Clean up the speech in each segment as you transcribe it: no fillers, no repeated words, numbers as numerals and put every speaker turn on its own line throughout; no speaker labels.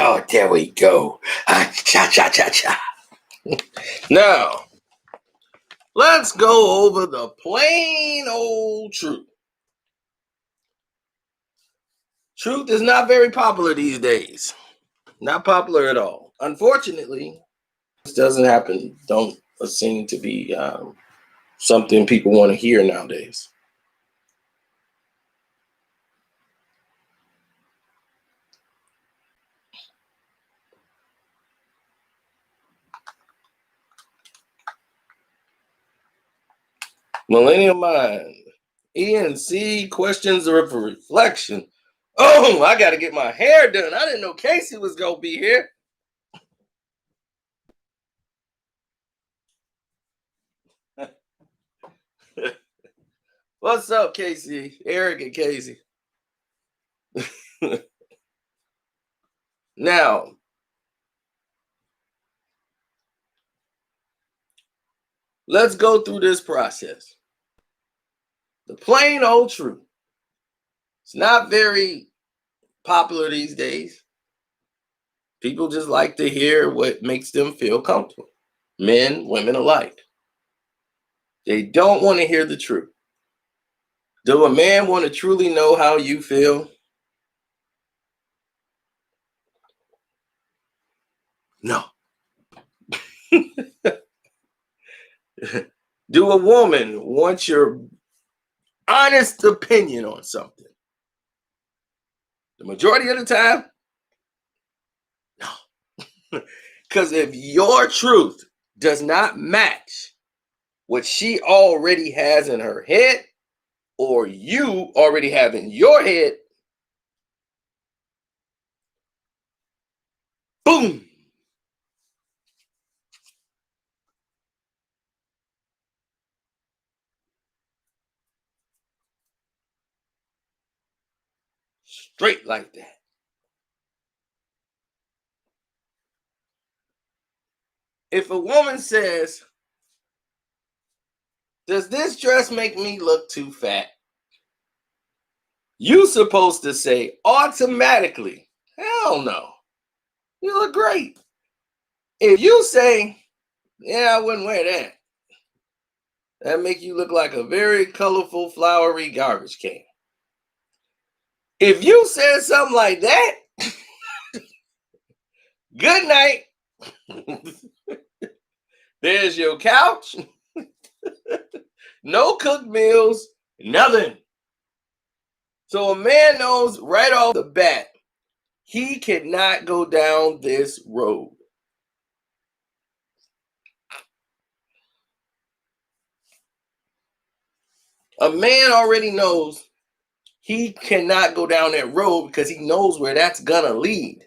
Oh, there we go. Cha cha cha cha. Now, let's go over the plain old truth. Truth is not very popular these days. Not popular at all. Unfortunately, this doesn't happen. Don't seem to be something people want to hear nowadays. Millennial Mind. ENC questions of reflection. Oh, I got to get my hair done. I didn't know Casey was going to be here. What's up, Casey? Eric and Casey. Now, let's go through this process. The plain old truth. It's not very popular these days. People just like to hear what makes them feel comfortable. Men, women alike. They don't want to hear the truth. Do a man want to truly know how you feel? No. Do a woman want your honest opinion on something? The majority of the time, no. Because if your truth does not match what she already has in her head, or you already have in your head, boom. Straight like that. If a woman says, does this dress make me look too fat? You supposed to say automatically, hell no. You look great. If you say, yeah, I wouldn't wear that, that make you look like a very colorful, flowery garbage can. If you said something like that, good night. There's your couch. No cooked meals, nothing. So a man knows right off the bat, he cannot go down this road. A man already knows he cannot go down that road because he knows where that's gonna lead.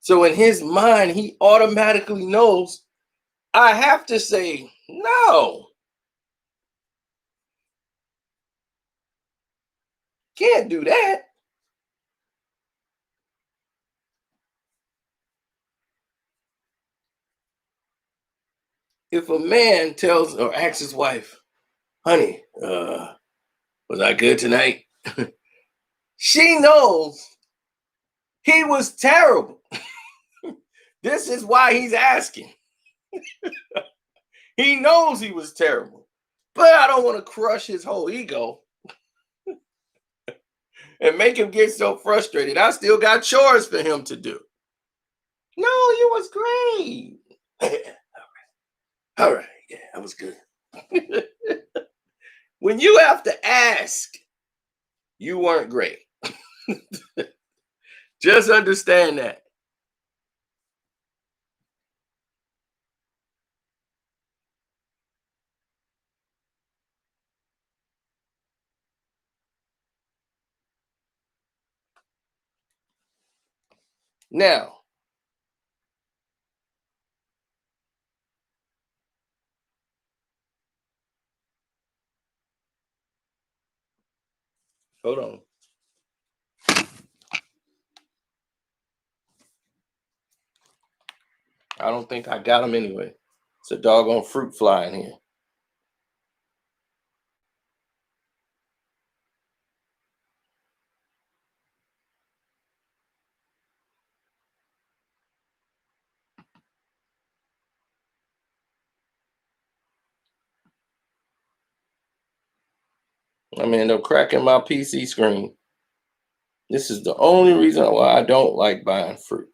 So in his mind, he automatically knows, I have to say no. Can't do that. If a man tells or asks his wife, honey, was I good tonight? She knows he was terrible. This is why he's asking. He knows he was terrible, but I don't want to crush his whole ego and make him get so frustrated. I still got chores for him to do. No, you was great. All right, yeah, that was good. When you have to ask, you weren't great. Just understand that. Now, hold on. I don't think I got him anyway. It's a doggone fruit fly in here. I may end up cracking my PC screen. This is the only reason why I don't like buying fruit.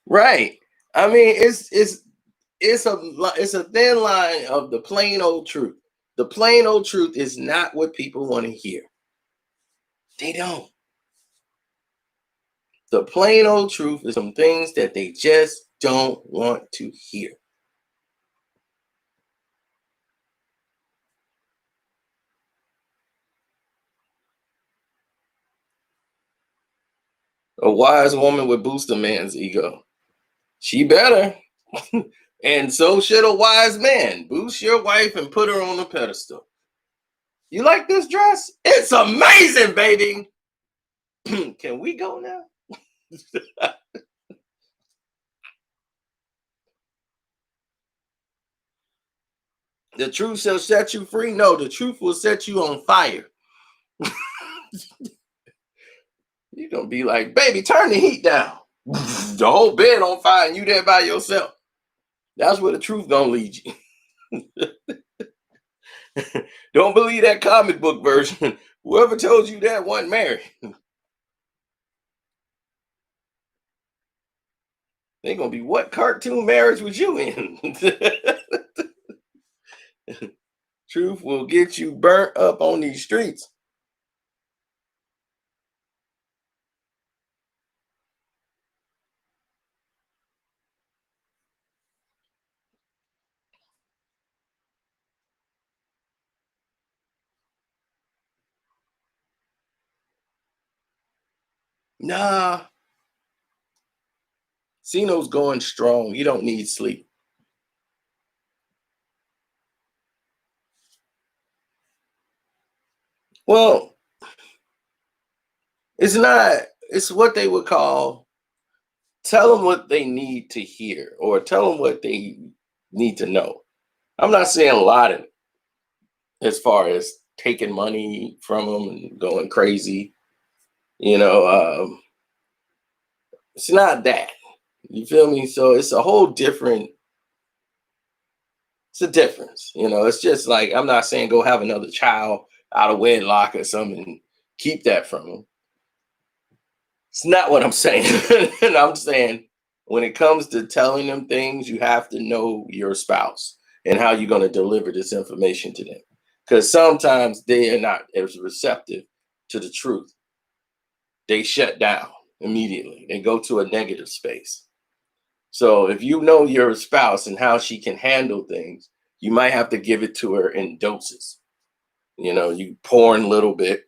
Right. I mean, it's a thin line of the plain old truth. The plain old truth is not what people want to hear. They don't. The plain old truth is some things that they just don't want to hear. A wise woman would boost a man's ego. She better. And so should a wise man. Boost your wife and put her on a pedestal. You like this dress? It's amazing, baby. Can we go now? The truth shall set you free. No, the truth will set you on fire. You're gonna be like, baby, turn the heat down. The whole bed on fire and you there by yourself. That's where the truth gonna lead you. Don't believe that comic book version. Whoever told you that wasn't married. They're gonna be, what cartoon marriage was you in? Truth will get you burnt up on these streets. Nah, Cino's going strong. You don't need sleep. Well, it's not, it's what they would call, tell them what they need to hear or tell them what they need to know. I'm not saying a lot of, as far as taking money from them and going crazy, you know, it's not that. You feel me? So it's a whole different, it's a difference. You know, it's just like, I'm not saying go have another child out of wedlock or something and keep that from them. It's not what I'm saying. And I'm saying when it comes to telling them things, you have to know your spouse and how you're going to deliver this information to them. Because sometimes they are not as receptive to the truth. They shut down immediately, they go to a negative space. So if you know your spouse and how she can handle things, you might have to give it to her in doses. You know, you pouring a little bit.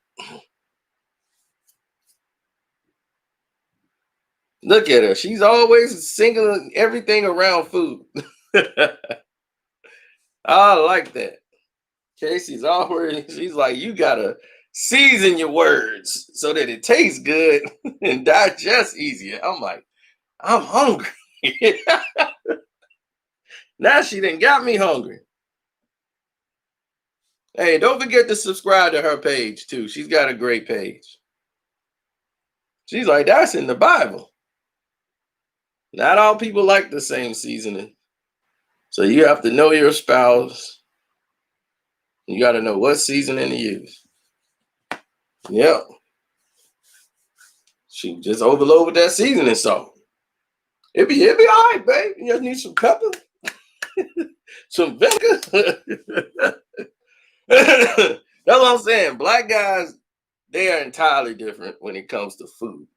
Look at her. She's always singling everything around food. I like that. Casey's always, she's like, you gotta season your words so that it tastes good and digest easier. I'm like, I'm hungry. Now she done got me hungry. Hey, don't forget to subscribe to her page too. She's got a great page. She's like, that's in the Bible. Not all people like the same seasoning. So you have to know your spouse. You got to know what seasoning to use. Yep. She just overload with that seasoning salt. It'd be all right, babe. You just need some pepper, some vinegar. That's what I'm saying. Black guys, they are entirely different when it comes to food.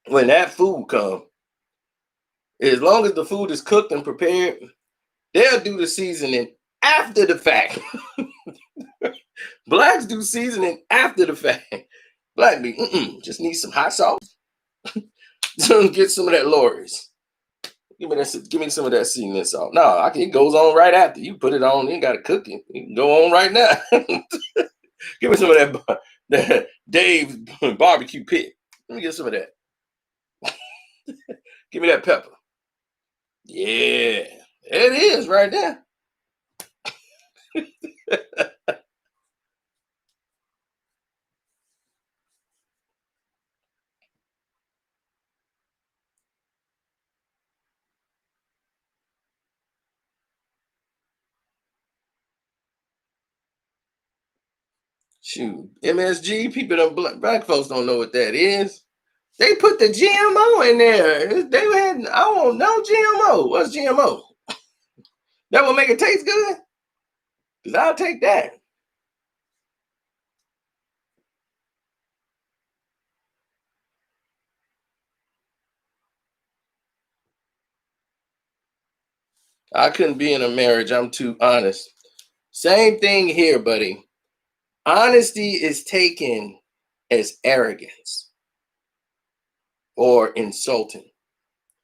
When that food comes, as long as the food is cooked and prepared, they'll do the seasoning after the fact. Blacks do seasoning after the fact. Black be, just need some hot sauce. Get some of that Lori's. Give me some of that seasoning salt. No, it goes on right after. You put it on, you ain't gotta cook it. You can go on right now. Give me some of that Dave's barbecue pit. Let me get some of that. Give me that pepper. Yeah, it is right there. Shoot, MSG, people don't black folks don't know what that is. They put the GMO in there. They had, I don't know, GMO. What's GMO? That will make it taste good? Because I'll take that. I couldn't be in a marriage. I'm too honest. Same thing here, buddy. Honesty is taken as arrogance or insulting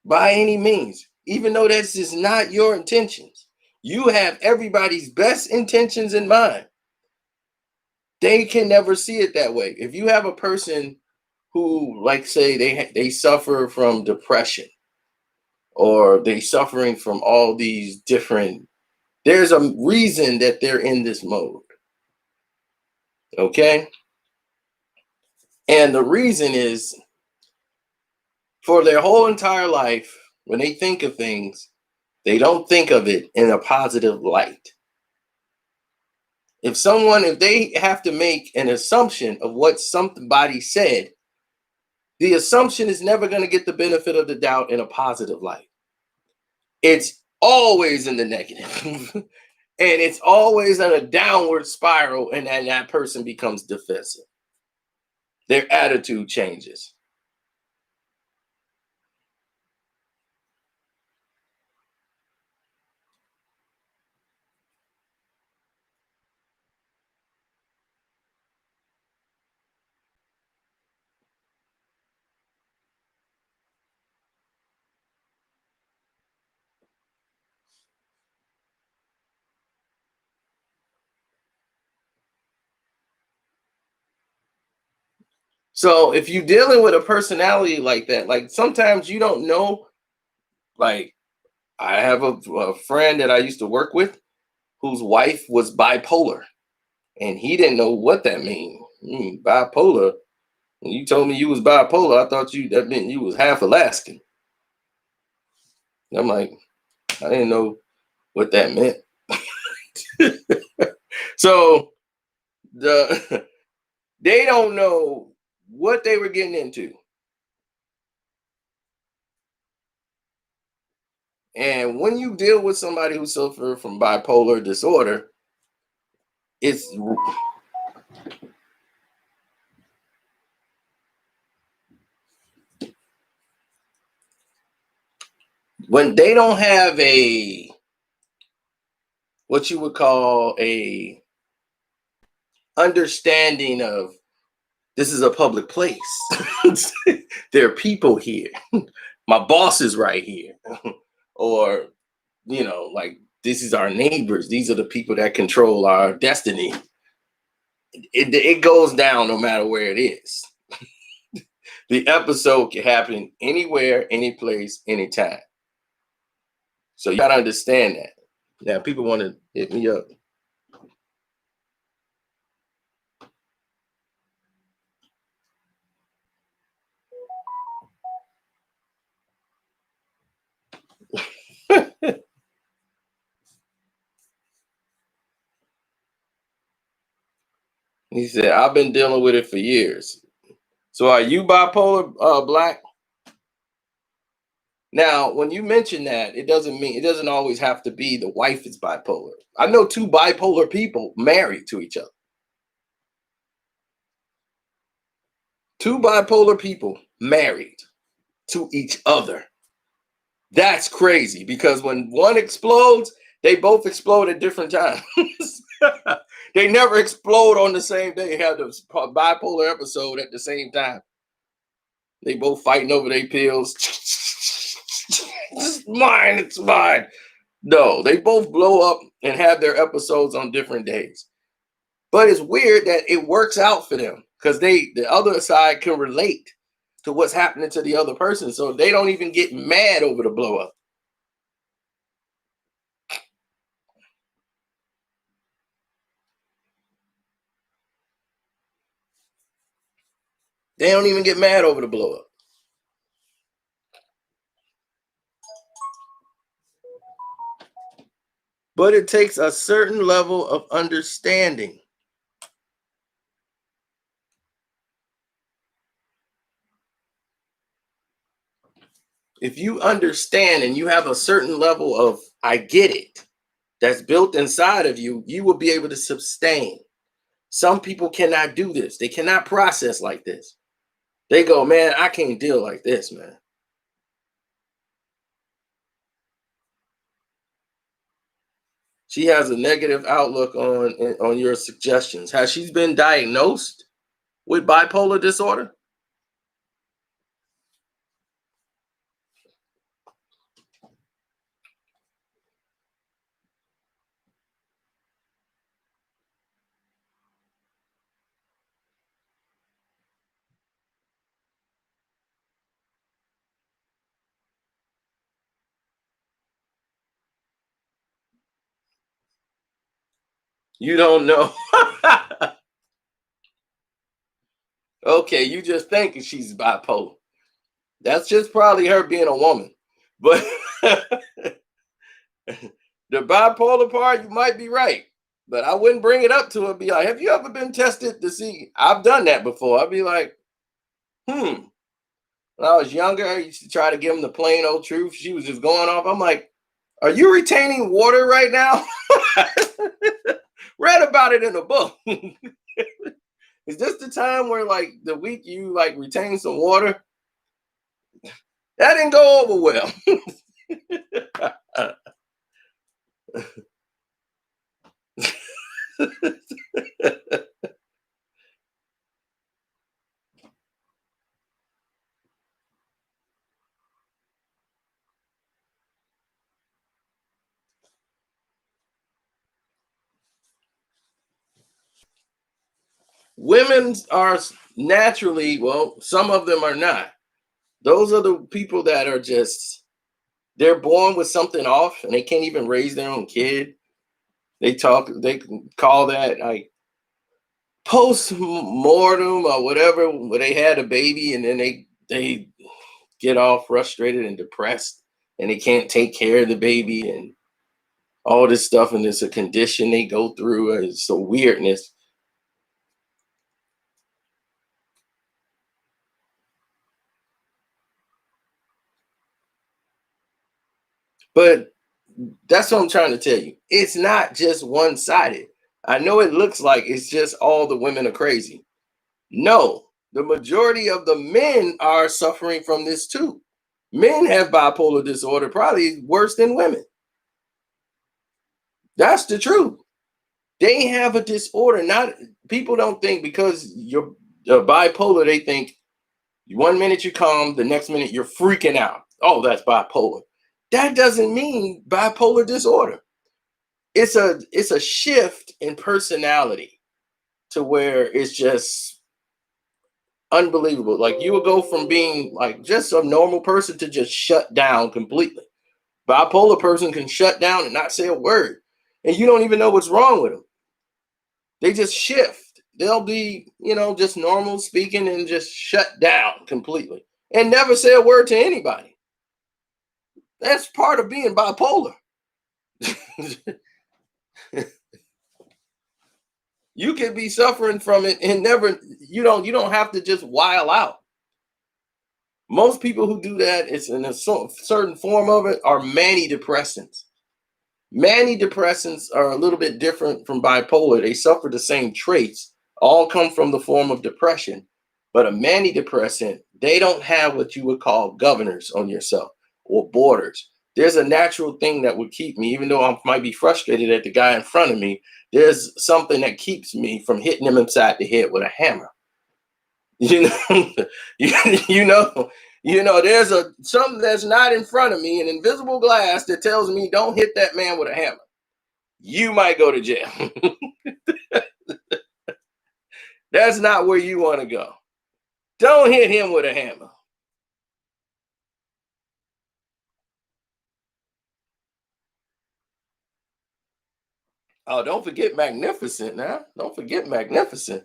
by any means, even though that's just not your intentions. You have everybody's best intentions in mind. They can never see it that way. If you have a person who, like, say they suffer from depression, or they suffering from all these different, there's a reason that they're in this mode. Okay, and the reason is, for their whole entire life, when they think of things, they don't think of it in a positive light. If they have to make an assumption of what somebody said, the assumption is never going to get the benefit of the doubt in a positive light. It's always in the negative. And it's always on a downward spiral, and then that person becomes defensive. Their attitude changes. So if you're dealing with a personality like that, like sometimes you don't know, like I have a friend that I used to work with whose wife was bipolar, and he didn't know what that means. Bipolar. When you told me you was bipolar, I thought that meant you was half Alaskan. I'm like, I didn't know what that meant. So the they don't know what they were getting into. And when you deal with somebody who suffers from bipolar disorder, it's when they don't have a, what you would call a understanding of, this is a public place. There are people here. My boss is right here. Or, like, this is our neighbors. These are the people that control our destiny. It goes down no matter where it is. The episode can happen anywhere, any place, anytime. So you gotta understand that. Now people want to hit me up. He said, I've been dealing with it for years. So are you bipolar, Black? Now, when you mention that, it doesn't always have to be the wife is bipolar. I know two bipolar people married to each other. Two bipolar people married to each other. That's crazy, because when one explodes, they both explode at different times. They never explode on the same day. Have the bipolar episode at the same time. They both fighting over their pills. It's mine, it's mine. No, they both blow up and have their episodes on different days. But it's weird that it works out for them, because the other side can relate to what's happening to the other person. So they don't even get mad over the blow up. They don't even get mad over the blow up. But it takes a certain level of understanding if you understand and you have a certain level of I get it that's built inside of you, you will be able to sustain. Some people cannot do this. They cannot process like this. They go, man, I can't deal like this, man. She has a negative outlook on your suggestions. Has she been diagnosed with bipolar disorder? You don't know. Okay, you just thinking she's bipolar. That's just probably her being a woman. But the bipolar part, you might be right. But I wouldn't bring it up to her. Be like, have you ever been tested to see? I've done that before. I'd be like, When I was younger, I used to try to give them the plain old truth. She was just going off. I'm like, are you retaining water right now? Read about it in a book. Is this the time where like the week you like retain some water? That didn't go over well. Women are naturally, well, some of them are not. Those are the people that are just, they're born with something off and they can't even raise their own kid. They call that like post mortem or whatever, where they had a baby and then they get all frustrated and depressed and they can't take care of the baby and all this stuff. And it's a condition they go through. And it's a weirdness. But that's what I'm trying to tell you. It's not just one sided. I know it looks like it's just all the women are crazy. No, the majority of the men are suffering from this too. Men have bipolar disorder, probably worse than women. That's the truth. They have a disorder. Not people don't think because you're bipolar, they think 1 minute you're calm, the next minute you're freaking out. Oh, that's bipolar. That doesn't mean bipolar disorder. It's a shift in personality to where it's just unbelievable. Like you will go from being like just a normal person to just shut down completely. Bipolar person can shut down and not say a word, and you don't even know what's wrong with them. They just shift. They'll be, just normal speaking and just shut down completely and never say a word to anybody. That's part of being bipolar. You could be suffering from it and never, you don't have to just while out. Most people who do that, it's in a certain form of it, are mani depressants. Mani depressants are a little bit different from bipolar. They suffer the same traits, all come from the form of depression. But a mani depressant, they don't have what you would call governors on yourself or borders. There's a natural thing that would keep me, even though I might be frustrated at the guy in front of me, there's something that keeps me from hitting him inside the head with a hammer. You know, you know, there's something that's not in front of me, an invisible glass that tells me don't hit that man with a hammer. You might go to jail. That's not where you want to go. Don't hit him with a hammer. Oh, don't forget Magnificent now. Don't forget Magnificent.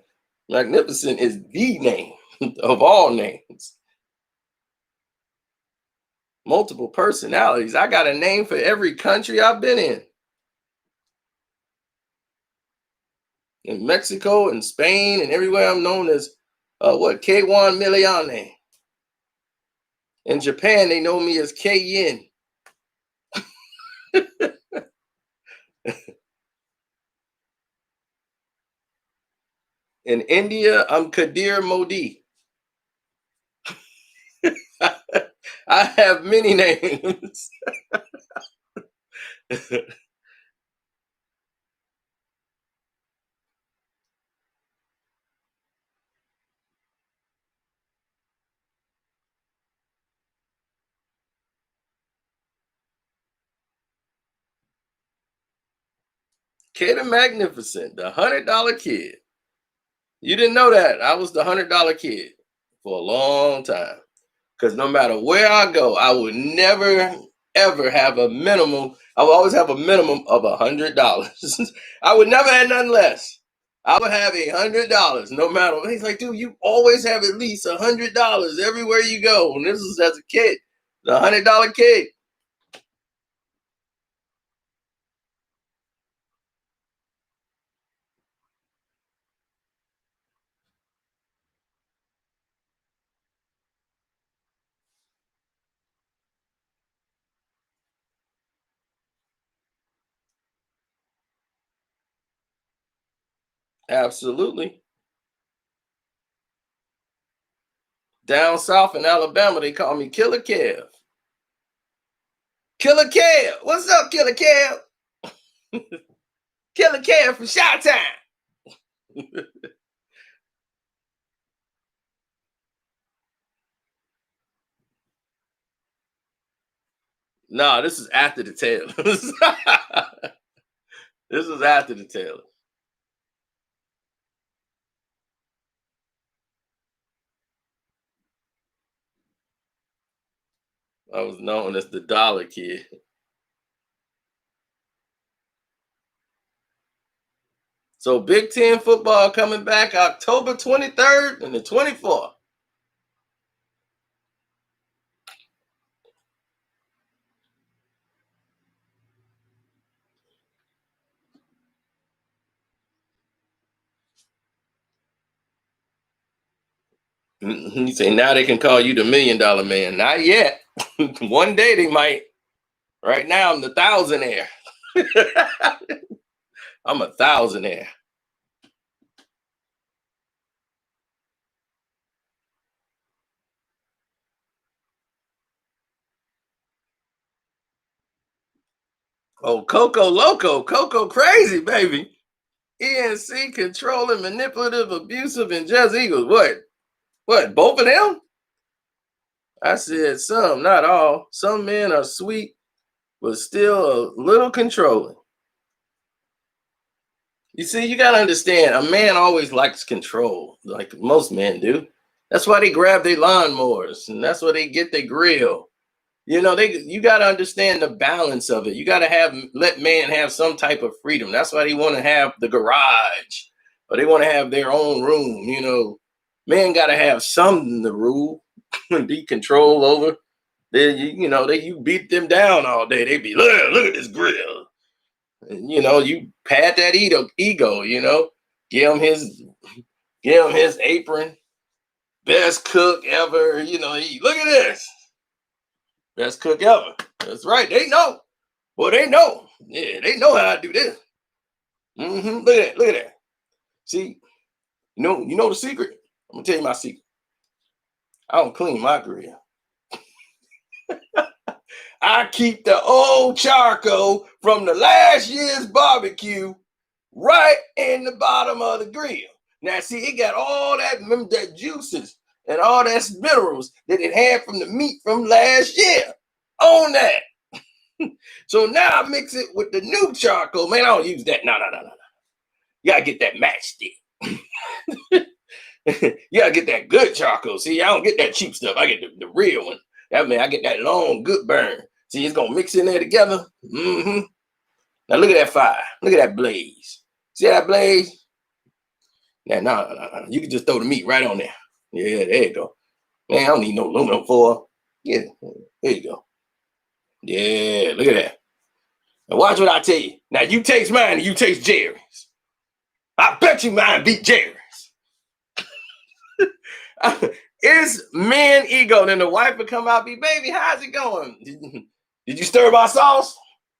Magnificent is the name of all names. Multiple personalities. I got a name for every country I've been in. In Mexico and Spain and everywhere I'm known as K1 Miliane. In Japan, they know me as K-Yen. In India, I'm Kadir Modi. I have many names. Kid the Magnificent, the $100 kid. You didn't know that. I was the $100 kid for a long time. Because no matter where I go, I would never ever have a minimum. I would always have a minimum of $100. I would never have nothing less. I would have $100 no matter what. He's like, dude, you always have at least $100 everywhere you go. And this is as a kid, the $100 kid. Absolutely. Down south in Alabama, they call me Killer Kev. Killer Kev. What's up, Killer Kev? Killer Kev from Shot Time. No, this is after the Taylor. This is after the Taylor. I was known as the Dollar Kid. So Big Ten football coming back October 23rd and the 24th. You say now they can call you the $1 million man. Not yet. One day they might. Right now I'm the thousandaire. I'm a thousandaire. Oh, Coco Loco, Coco crazy, baby. ENC controlling, manipulative, abusive, and just eagles. What? What? Both of them? I said some, not all. Some men are sweet, but still a little controlling. You see, you gotta understand, a man always likes control, like most men do. That's why they grab their lawnmowers, and that's why they get their grill. You gotta understand the balance of it. You gotta let man have some type of freedom. That's why they want to have the garage, or they want to have their own room. Men gotta have something to rule and be control over. You beat them down all day. They be look at this grill. And, you pat that ego. Give him his apron. Best cook ever. Look at this. Best cook ever. That's right. They know. Well, they know. Yeah, they know how to do this. Look at that. Look at that. See, you know the secret. I'm gonna tell you my secret. I don't clean my grill. I keep the old charcoal from the last year's barbecue right in the bottom of the grill. Now, see, it got all that juices and all that minerals that it had from the meat from last year on that. So now I mix it with the new charcoal. Man, I don't use that. No. You gotta get that matchstick. You gotta get that good charcoal. See, I don't get that cheap stuff. I get the real one. I get that long, good burn. See, it's gonna mix in there together. Now look at that fire. Look at that blaze. See that blaze? Now, no. You can just throw the meat right on there. Yeah, there you go. Man, I don't need no aluminum foil. Yeah, there you go. Yeah, look at that. Now watch what I tell you. Now you taste mine and you taste Jerry's. I bet you mine beat Jerry's. It's men ego. Then the wife would come out, be baby, how's it going? Did you stir my sauce?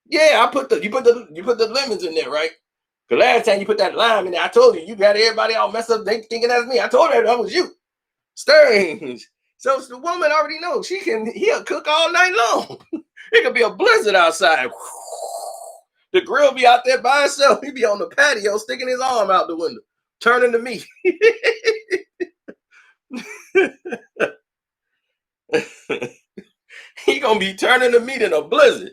Yeah, I put the you put the lemons in there, right? Because last time you put that lime in there, I told you you got everybody all messed up thinking that's me. I told her that was you stirring. So the woman already knows he'll cook all night long. It could be a blizzard outside. The grill be out there by himself. He be on the patio sticking his arm out the window, turning to me. He gonna be turning the meat in a blizzard.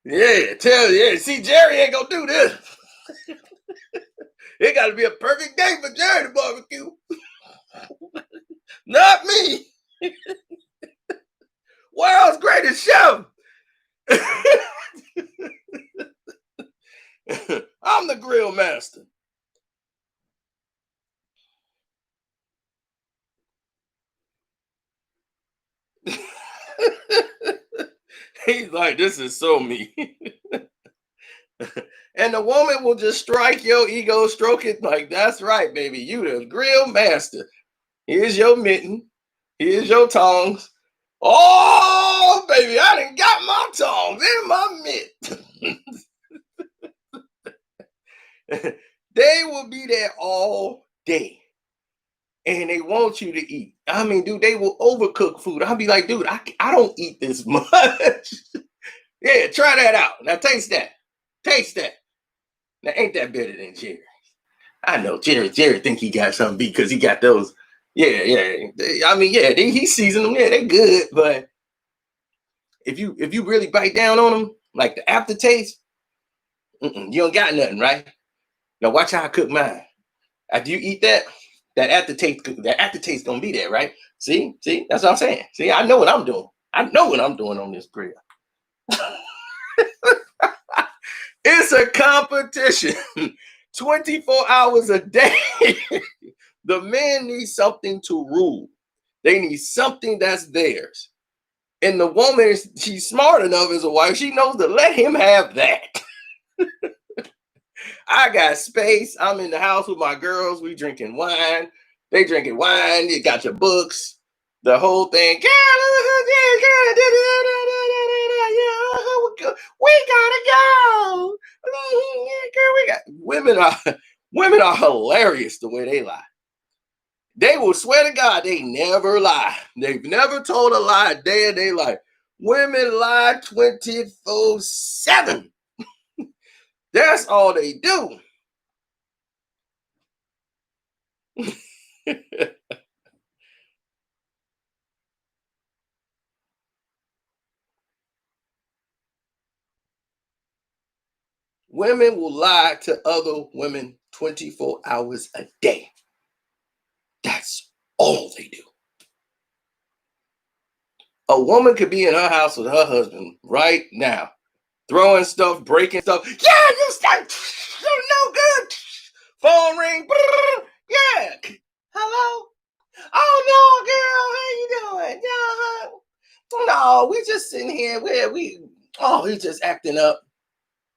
Yeah. See, Jerry ain't gonna do this. It got to be a perfect day for Jerry to barbecue. Not me. World's greatest chef. I'm the grill master. He's like, this is so me. And the woman will just strike your ego, stroke it like, that's right, baby. You the grill master. Here's your mitten. Here's your tongs. Oh, baby, I done got my tongs in my mitt. They will be there all day. And they want you to eat. I mean, dude, they will overcook food. I'll be like, dude, I don't eat this much. Yeah, try that out. Now taste that. Taste that. Now, ain't that better than Jerry? I know Jerry think he got something beat because he got those. Yeah. I mean, yeah, he seasoned them. Yeah, they good. But if you really bite down on them, like the aftertaste, you don't got nothing, right? Now watch how I cook mine. After you eat that, that aftertaste gonna be there, right? See, that's what I'm saying. See, I know what I'm doing. I know what I'm doing on this grill. It's a competition. 24 hours a day. The men need something to rule. They need something that's theirs. And the woman, she's smart enough as a wife, she knows to let him have that. I got space. I'm in the house with my girls. We drinking wine. They drinking wine. You got your books. The whole thing. We gotta go. Women are hilarious the way they lie. They will swear to God they never lie. They've never told a lie a day in their life. Women lie 24/7. That's all they do. Women will lie to other women 24 hours a day. That's all they do. A woman could be in her house with her husband right now, throwing stuff, breaking stuff. Yeah, you start. You're no good. Phone ring. Yeah. Hello. Oh no, girl. How you doing? No, we just sitting here. He's just acting up.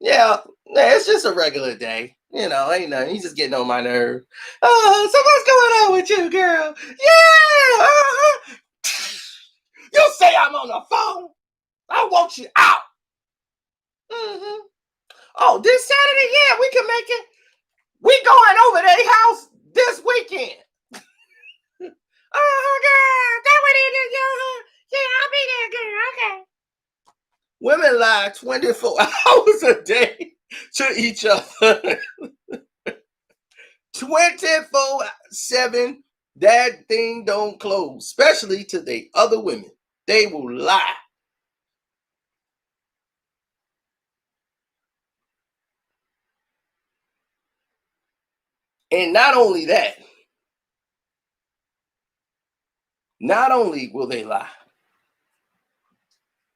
Yeah, it's just a regular day. Ain't nothing. He's just getting on my nerve. Oh, so what's going on with you, girl? Yeah. You say I'm on the phone. I want you out. Mm-hmm. Oh, this Saturday, yeah, we can make it. We going over their house this weekend. Oh, girl, that what it is, yeah, I'll be there, girl. Okay. Women lie 24 hours a day to each other. 24/7, that thing don't close, especially to the other women. They will lie. And not only that, not only will they lie,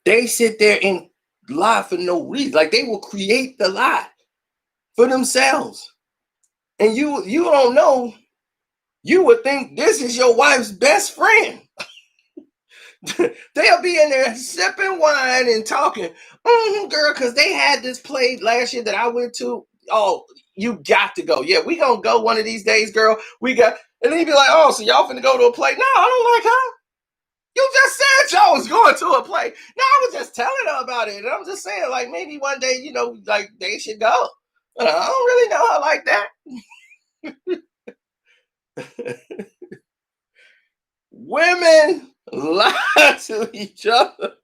they sit there and lie for no reason. Like they will create the lie for themselves. And you don't know, you would think this is your wife's best friend. They'll be in there sipping wine and talking, girl, because they had this play last year that I went to. oh, you got to go. Yeah, we gonna go one of these days, girl. We got, and then you be like, oh, so y'all finna go to a play? No, I don't like her. You just said y'all was going to a play. No, I was just telling her about it. And I'm just saying, like, maybe one day, like they should go. I don't really know her like that. Women lie to each other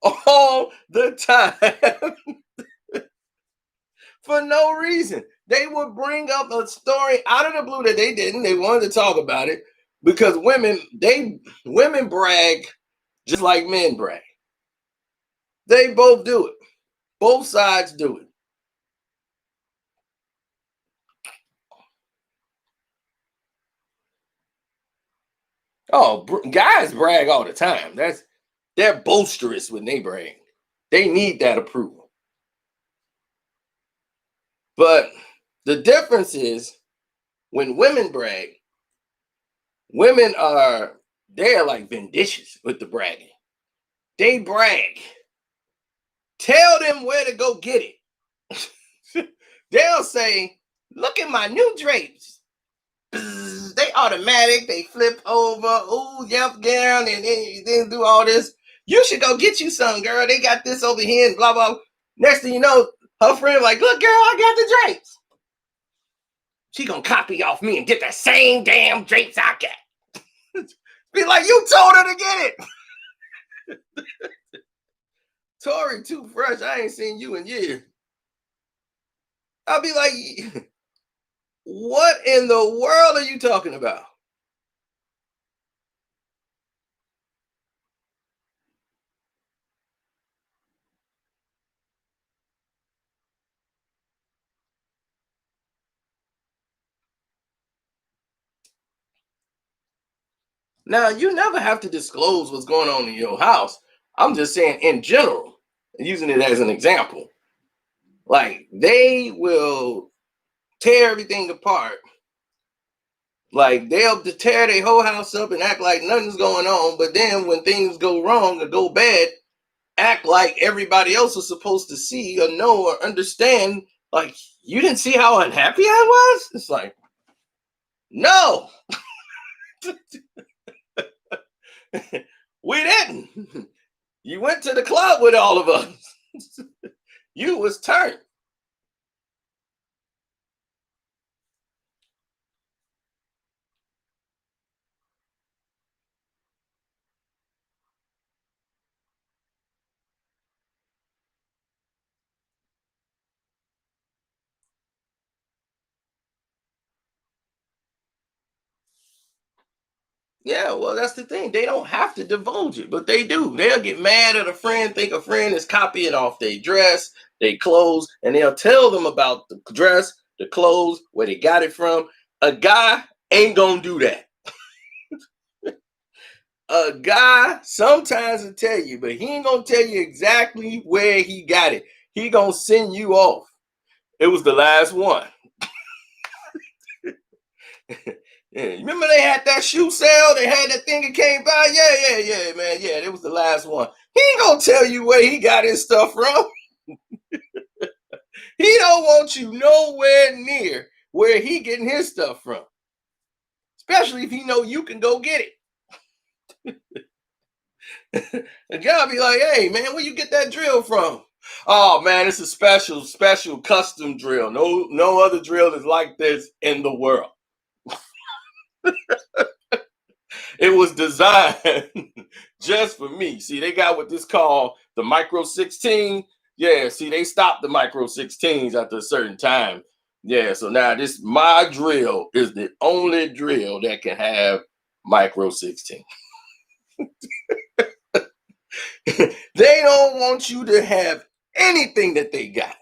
all the time for no reason. They would bring up a story out of the blue that they didn't. They wanted to talk about it because women brag just like men brag. They both do it. Both sides do it. Oh, guys brag all the time. They're boisterous when they brag. They need that approval. But the difference is when women brag, they're like vindicious with the bragging. They brag. Tell them where to go get it. They'll say, look at my new drapes. They automatic, they flip over, ooh, yep, girl, and then do all this. You should go get you some, girl. They got this over here and blah, blah. Next thing you know, her friend like, look, girl, I got the drapes. She gonna copy off me and get the same damn drapes I got. Be like, you told her to get it. Tori, too fresh. I ain't seen you in years. I'll be like, what in the world are you talking about? Now, you never have to disclose what's going on in your house. I'm just saying in general, using it as an example. Like they will tear everything apart. Like they'll tear their whole house up and act like nothing's going on. But then when things go wrong or go bad, act like everybody else was supposed to see or know or understand. Like, you didn't see how unhappy I was? It's like, no, we didn't. You went to the club with all of us. You was turned. Yeah, well, that's the thing. They don't have to divulge it, but they do. They'll get mad at a friend, think a friend is copying off their dress, their clothes, and they'll tell them about the dress, the clothes, where they got it from. A guy ain't gonna do that. A guy sometimes will tell you, but he ain't gonna tell you exactly where he got it. He gonna send you off. It was the last one. Yeah, remember they had that shoe sale? They had that thing that came by. Yeah, man. Yeah, it was the last one. He ain't gonna tell you where he got his stuff from. He don't want you nowhere near where he getting his stuff from, especially if he know you can go get it. The guy be like, "Hey, man, where you get that drill from?" Oh man, it's a special custom drill. No other drill is like this in the world. It was designed just for me. See, they got what this called the Micro 16. Yeah, see, they stopped the Micro 16s after a certain time. Yeah, so now my drill is the only drill that can have Micro 16. They don't want you to have anything that they got.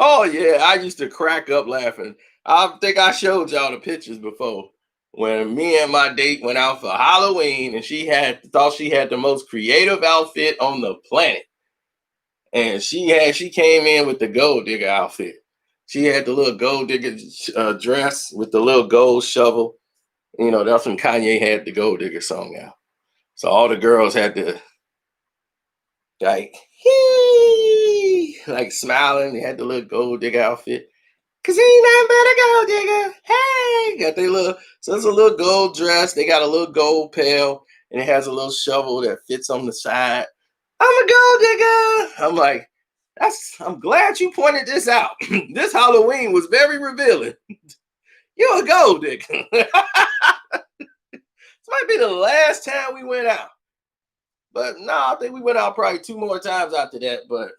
Oh yeah, I used to crack up laughing. I think I showed y'all the pictures before when me and my date went out for Halloween and she thought she had the most creative outfit on the planet. And she came in with the gold digger outfit. She had the little gold digger dress with the little gold shovel. That's when Kanye had the gold digger song out. So all the girls had to like, like smiling. They had the little gold digger outfit. Cause ain't nothing but a gold digger. Hey, got their little, so it's a little gold dress. They got a little gold pail, and it has a little shovel that fits on the side. I'm a gold digger. I'm like, I'm glad you pointed this out. This Halloween was very revealing. You're a gold digger. This might be the last time we went out. But no, I think we went out probably 2 more times after that. But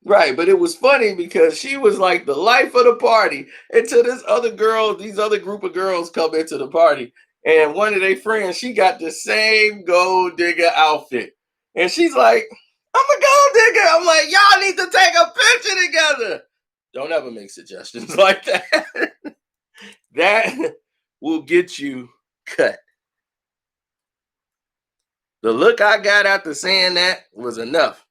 right, but it was funny because she was like the life of the party until this other girl, these other group of girls come into the party, and one of their friends, she got the same gold digger outfit, and she's like, "I'm a gold digger." I'm like, "Y'all need to take a picture together." Don't ever make suggestions like that. That will get you cut. The look I got after saying that was enough.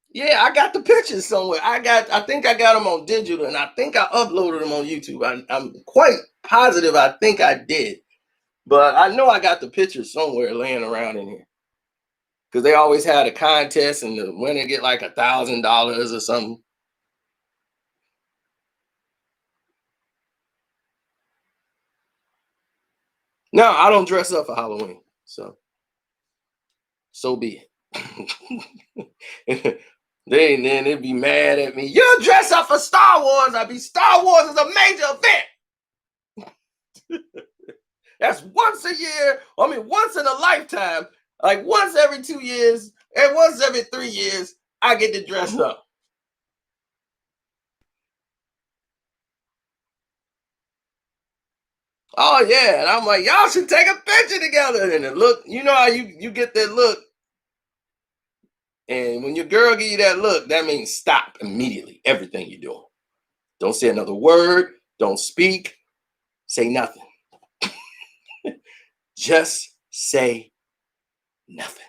Yeah, I got the pictures somewhere. I think I got them on digital, and I think I uploaded them on YouTube. I'm quite positive. I think I did, but I know I got the pictures somewhere laying around in here because they always had a contest, and the winner get like $1,000 or something. No, I don't dress up for Halloween, so be it. They'd be mad at me. You dress up for Star Wars. I'd be Star Wars is a major event. That's once a year. I mean, once in a lifetime. Like once every 2 years and once every 3 years, I get to dress up. Oh yeah, and I'm like, y'all should take a picture together. And the look, you know how you get that look, and when your girl give you that look, that means stop immediately. Everything you're doing. Don't say another word. Don't speak. Say nothing. Just say nothing.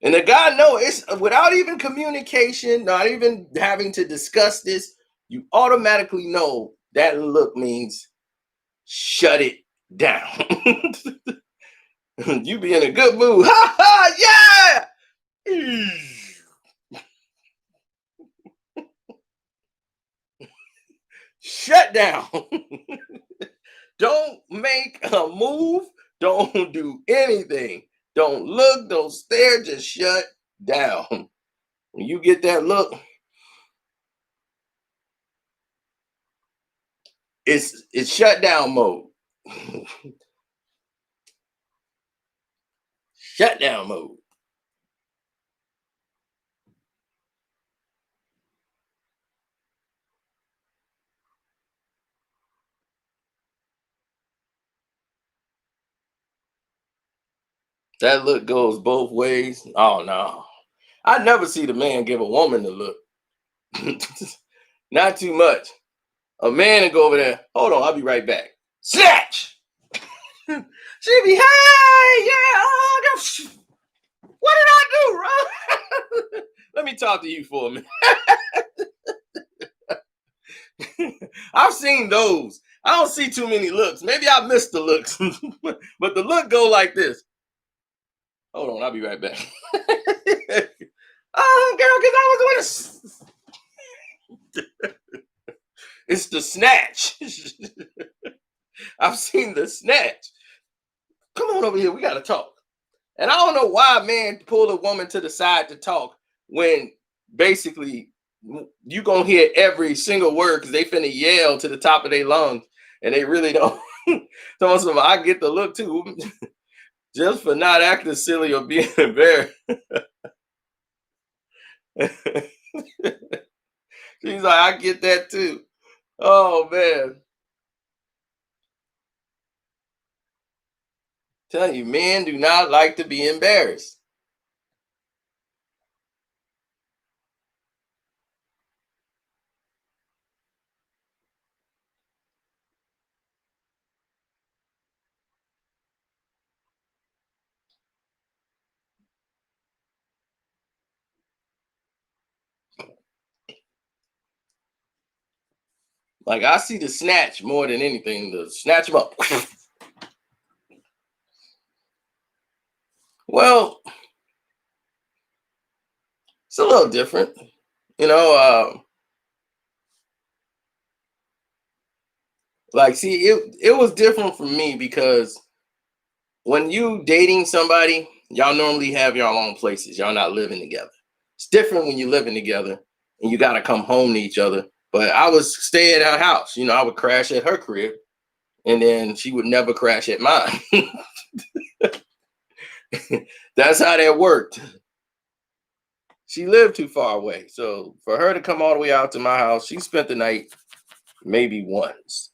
And the guy know it's without even communication, not even having to discuss this, you automatically know that look means shut it down. You be in a good mood. Ha ha, yeah. Shut down. Don't make a move. Don't do anything. Don't look, don't stare, just shut down. When you get that look, it's shut down mode. Shut down mode. That look goes both ways. Oh no. I never see the man give a woman the look. Not too much. A man and go over there. Hold on, I'll be right back. Snatch. She be, hey, yeah, what did I do, bro? Let me talk to you for a minute. I've seen those. I don't see too many looks. Maybe I missed the looks, but the look go like this. Hold on, I'll be right back. Oh, girl, because I was with it's the snatch. I've seen the snatch. Come on over here. We got to talk. And I don't know why a man pull a woman to the side to talk when basically you gonna hear every single word because they finna yell to the top of their lungs and they really don't. So I get the look too, just for not acting silly or being embarrassed. She's like, I get that too. Oh man, tell you, men do not like to be embarrassed. Like I see the snatch more than anything. The snatch them up. Well, it's a little different, you know. Like, see, it was different for me because when you dating somebody, y'all normally have your own places. Y'all not living together. It's different when you're living together and you got to come home to each other. But I was stay at her house. You know, I would crash at her crib, and then she would never crash at mine. That's how that worked. She lived too far away, so for her to come all the way out to my house, she spent the night maybe once.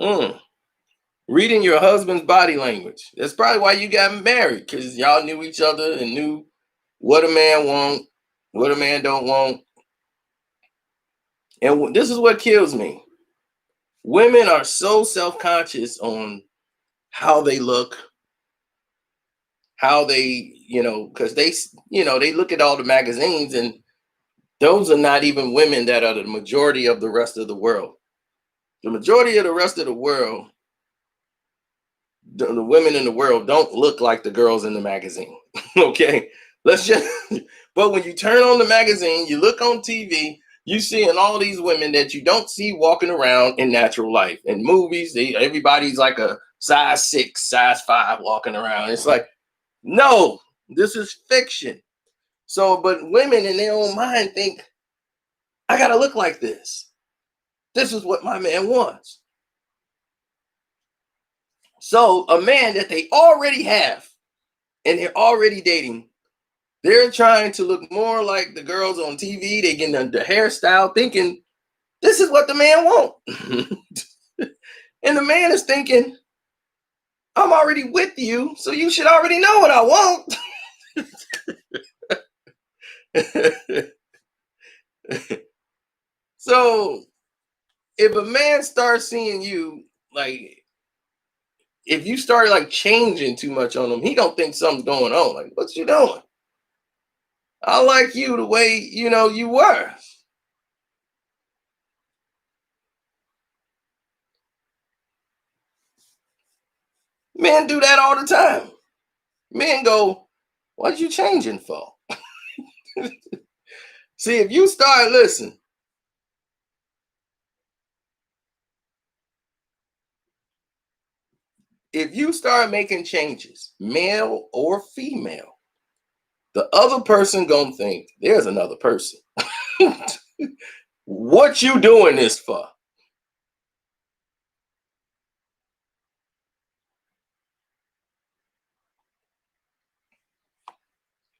Mm. Reading your husband's body language. That's probably why you got married, because y'all knew each other and knew what a man want, what a man don't want. And this is what kills me. Women are so self-conscious on how they look, how they, because they look at all the magazines, and those are not even women that are the majority of the rest of the world. The majority of the rest of the world, the women in the world don't look like the girls in the magazine. Okay, let's just. But when you turn on the magazine, you look on TV, you seeing all these women that you don't see walking around in natural life. In movies, everybody's like a size 6, size 5 walking around. It's like, no, this is fiction. So, but women in their own mind think, I gotta look like this. This is what my man wants. So, a man that they already have and they're already dating, they're trying to look more like the girls on TV. They getting the hairstyle, thinking this is what the man want. And the man is thinking, I'm already with you, so you should already know what I want. So if a man starts seeing you, like, if you start like changing too much on him, he gonna think something's going on. Like, what you doing? I like you the way you were. Men do that all the time. Men go, what you changing for? See, if you start listening, if you start making changes, male or female, the other person gonna think there's another person. What you doing this for?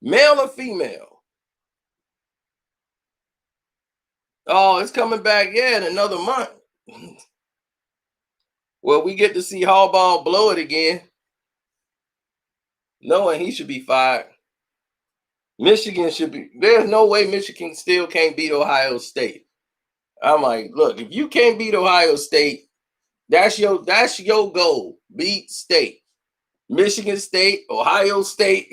Male or female? Oh, it's coming back, yeah, in another month. Well, we get to see Harbaugh blow it again, knowing he should be fired. Michigan should be. There's no way Michigan still can't beat Ohio State. I'm like, look, if you can't beat Ohio State, that's your goal. Beat State. Michigan State, Ohio State,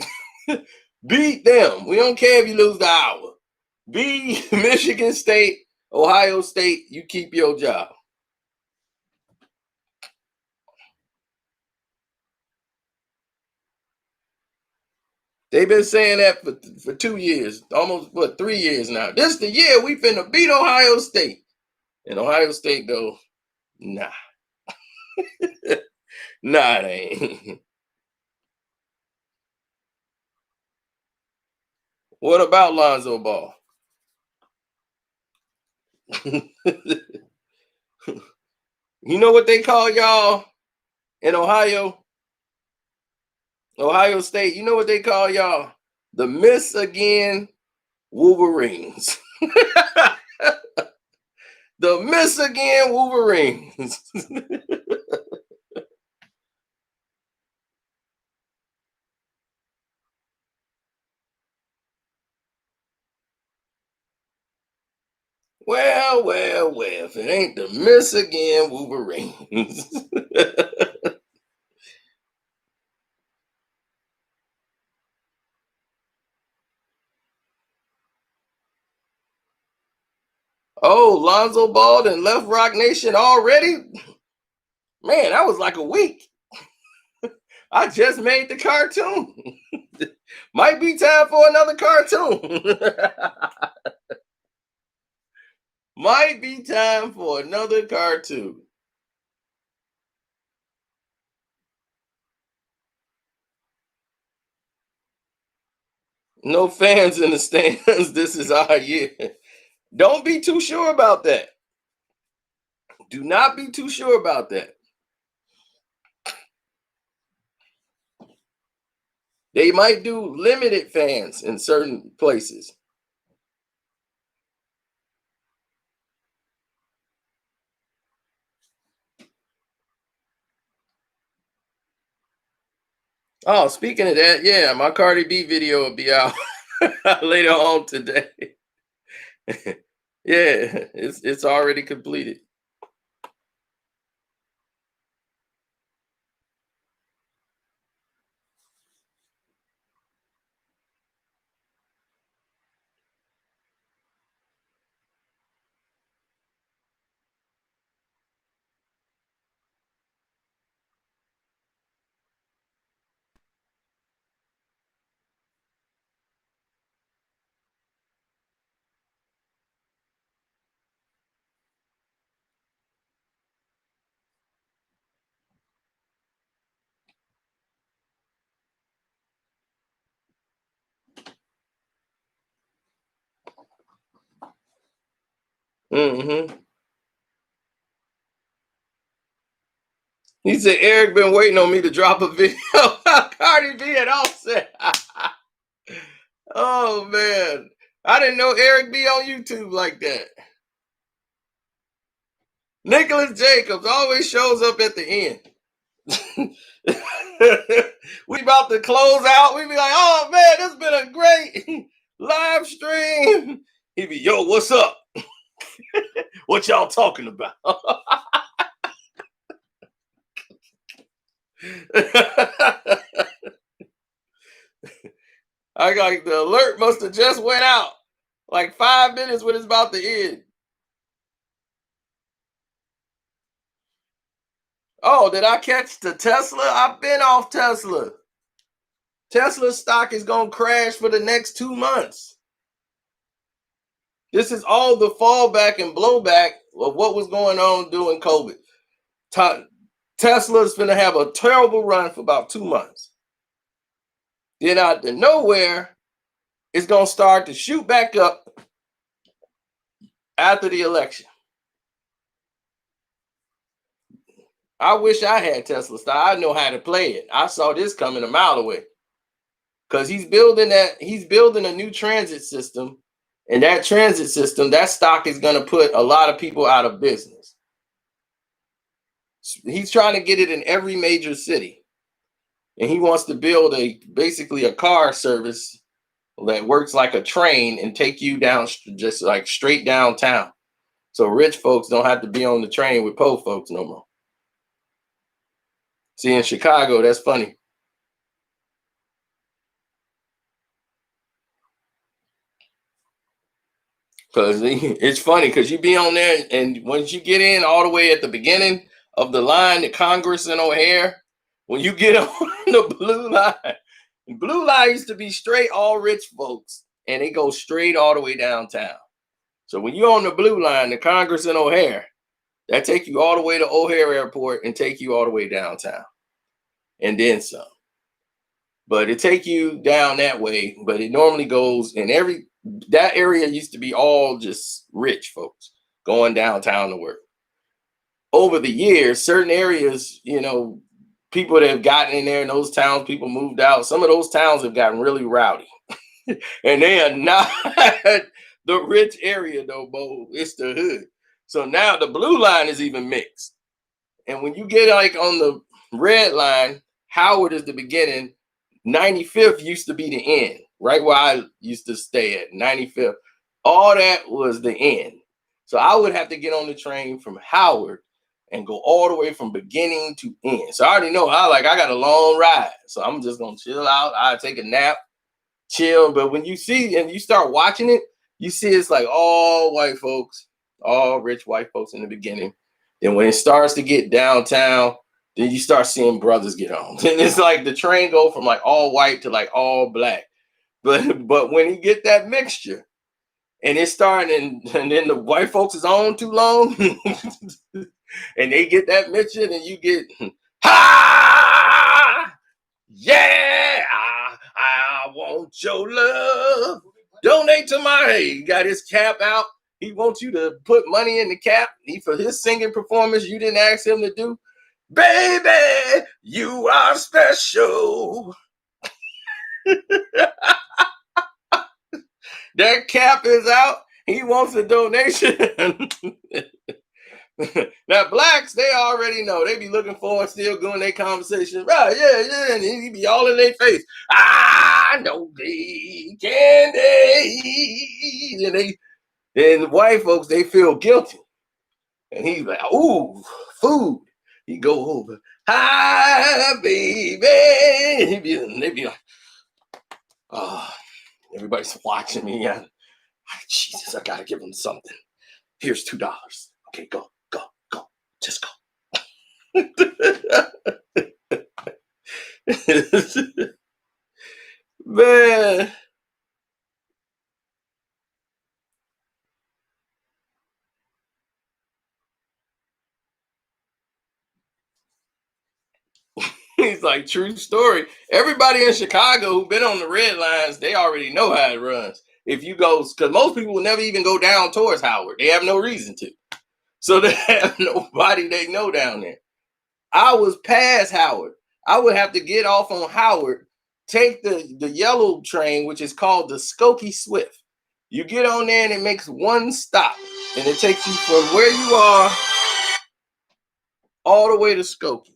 beat them. We don't care if you lose the hour. Beat Michigan State, Ohio State, you keep your job. They've been saying that for 2 years, almost 3 years now. This is the year we finna beat Ohio State. And Ohio State go, nah, nah, it ain't. What about Lonzo Ball? You know what they call y'all in Ohio State? You know what they call y'all? The Miss Again Wolverines. The Miss Again Wolverines. Well, well, well, if it ain't the Miss Again Wolverines. Oh, Lonzo Ball and Left Rock Nation already? Man, that was like a week. I just made the cartoon. Might be time for another cartoon. Might be time for another cartoon. No fans in the stands. This is our year. Don't be too sure about that. Do not be too sure about that. They might do limited fans in certain places. Oh, speaking of that, yeah, my Cardi B video will be out later on today. Yeah, it's already completed. Hmm. He said Eric been waiting on me to drop a video. Cardi B and Offset. Oh man, I didn't know Eric be on YouTube like that. Nicholas Jacobs always shows up at the end. We about to close out. We be like, oh man, this been a great live stream. He be, yo, what's up? What y'all talking about? I got the alert must have just went out like 5 minutes when it's about to end. Oh, did I catch the Tesla? I've been off Tesla. Tesla stock is going to crash for the next 2 months. This is all the fallback and blowback of what was going on during COVID. Tesla's going to have a terrible run for about 2 months. Then out of nowhere, it's going to start to shoot back up after the election. I wish I had Tesla stock. I know how to play it. I saw this coming a mile away. Because he's building a new transit system. And that transit system, that stock is going to put a lot of people out of business. He's trying to get it in every major city. And he wants to build basically a car service that works like a train and take you down just like straight downtown. So rich folks don't have to be on the train with poor folks no more. See, in Chicago, that's funny. Because it's funny because you be on there, and once you get in all the way at the beginning of the line to Congress and O'Hare, when you get on the blue line used to be straight all rich folks, and it goes straight all the way downtown. So when you're on the blue line to Congress and O'Hare, that take you all the way to O'Hare Airport and take you all the way downtown, and then some. But it take you down that way, but it normally goes in that area used to be all just rich folks going downtown to work. Over the years, certain areas, people that have gotten in there in those towns, people moved out. Some of those towns have gotten really rowdy. And they are not the rich area though, Bo. It's the hood. So now the blue line is even mixed. And when you get like on the red line, Howard is the beginning. 95th used to be the end, right where I used to stay at 95th. All that was the end. So I would have to get on the train from Howard and go all the way from beginning to end. So I already know I got a long ride. So I'm just gonna chill out. I take a nap, chill. But when you see and you start watching it, you see it's like all white folks all rich white folks in the beginning. Then when it starts to get downtown, then you start seeing brothers get on. And it's like the train go from like all white to like all black. But when you get that mixture and it's starting and then the white folks is on too long and they get that mixture and you get ha yeah I want your love. Donate to my hey, he got his cap out. He wants you to put money in the cap. For his singing performance you didn't ask him to do. Baby, you are special. That cap is out. He wants a donation. Now, blacks, they already know. They be looking forward, still doing their conversation. Right, yeah. And he be all in their face. I know they can they. And the white folks, they feel guilty. And he's like, ooh, food. He go over. Hi, baby. They be like, oh, everybody's watching me. Jesus, I gotta give him something. Here's $2. Okay, go. Just go. Man. He's like, true story. Everybody in Chicago who been on the red lines, they already know how it runs. If you go, because most people will never even go down towards Howard. They have no reason to. So they have nobody they know down there. I was past Howard. I would have to get off on Howard, take the yellow train, which is called the Skokie Swift. You get on there and it makes one stop. And it takes you from where you are all the way to Skokie.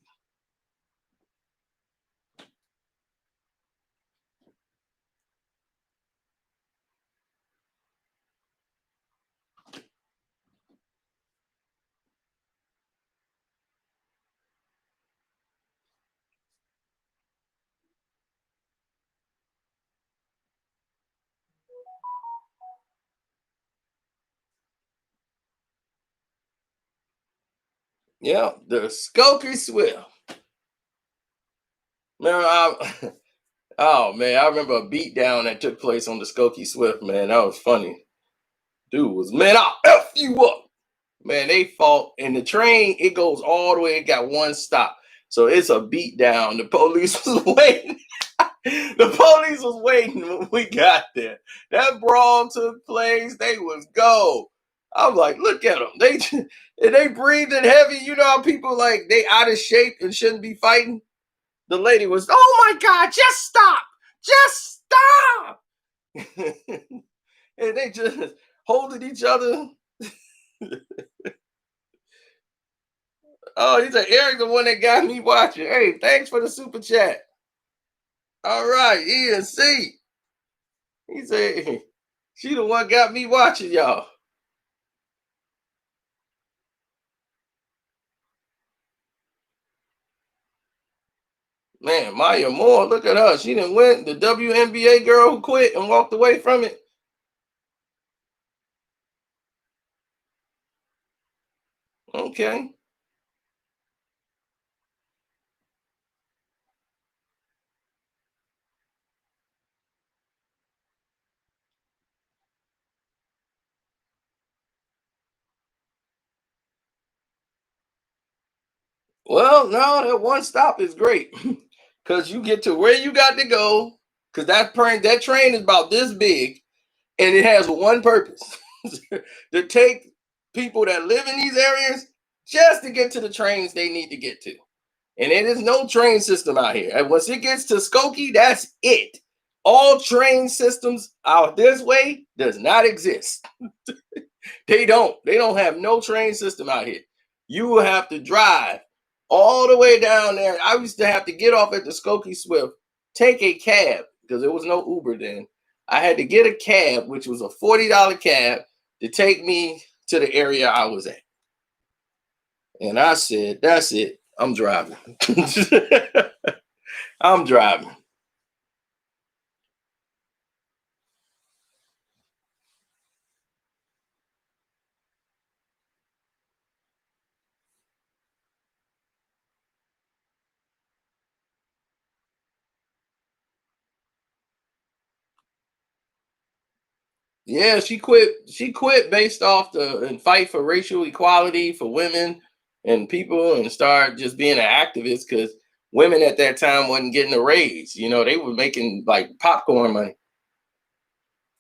Yeah, the Skokie Swift. Man, oh man, I remember a beatdown that took place on the Skokie Swift, man. That was funny. Dude was, man, I'll F you up. Man, they fought. And the train, it goes all the way, it got one stop. So it's a beatdown. The police was waiting. The police was waiting when we got there. That brawl took place. They was go. I'm like, look at them. They breathing heavy. You know how people like they out of shape and shouldn't be fighting. The lady was, oh my God, just stop. Just stop. And they just holding each other. Oh, he said, Eric, the one that got me watching. Hey, thanks for the super chat. All right, Ian C. He said, she the one got me watching, y'all. Man, Maya Moore, look at her. She didn't win. The WNBA girl who quit and walked away from it. Okay. Well, no, that one stop is great because you get to where you got to go. Because that train is about this big, and it has one purpose: to take people that live in these areas just to get to the trains they need to get to. And it is no train system out here. And once it gets to Skokie, that's it. All train systems out this way does not exist. They don't. They don't have no train system out here. You will have to drive all the way down there. I used to have to get off at the Skokie Swift, take a cab because there was no Uber then. I had to get a cab, which was a $40 cab, to take me to the area I was at. And I said, that's it. I'm driving. I'm driving. Yeah, she quit. She quit based off the and fight for racial equality for women and people, and start just being an activist because women at that time wasn't getting a raise. You know, they were making like popcorn money.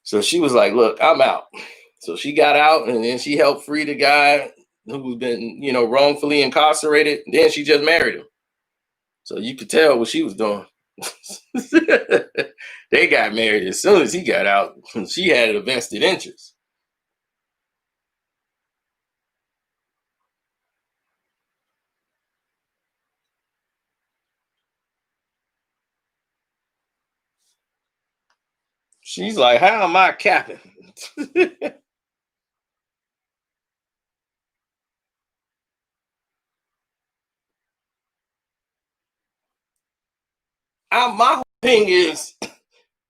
So she was like, "Look, I'm out." So she got out, and then she helped free the guy who'd been, wrongfully incarcerated. Then she just married him. So you could tell what she was doing. They got married as soon as he got out. She had a vested interest. She's like, "How am I capping?" My whole thing is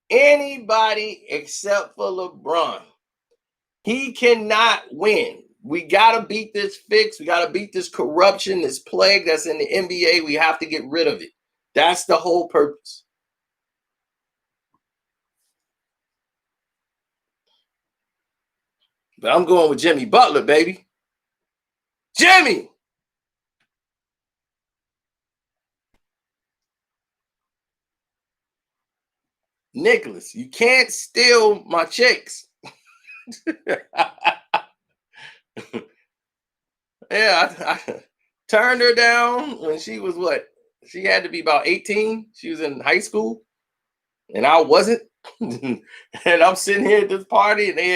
anybody except for LeBron. He cannot win. We got to beat this fix. We got to beat this corruption, this plague that's in the NBA. We have to get rid of it. That's the whole purpose. But I'm going with Jimmy Butler, baby. Jimmy! Nicholas, you can't steal my chicks. Yeah, I turned her down when she was what? She had to be about 18. She was in high school, and I wasn't. And I'm sitting here at this party, and they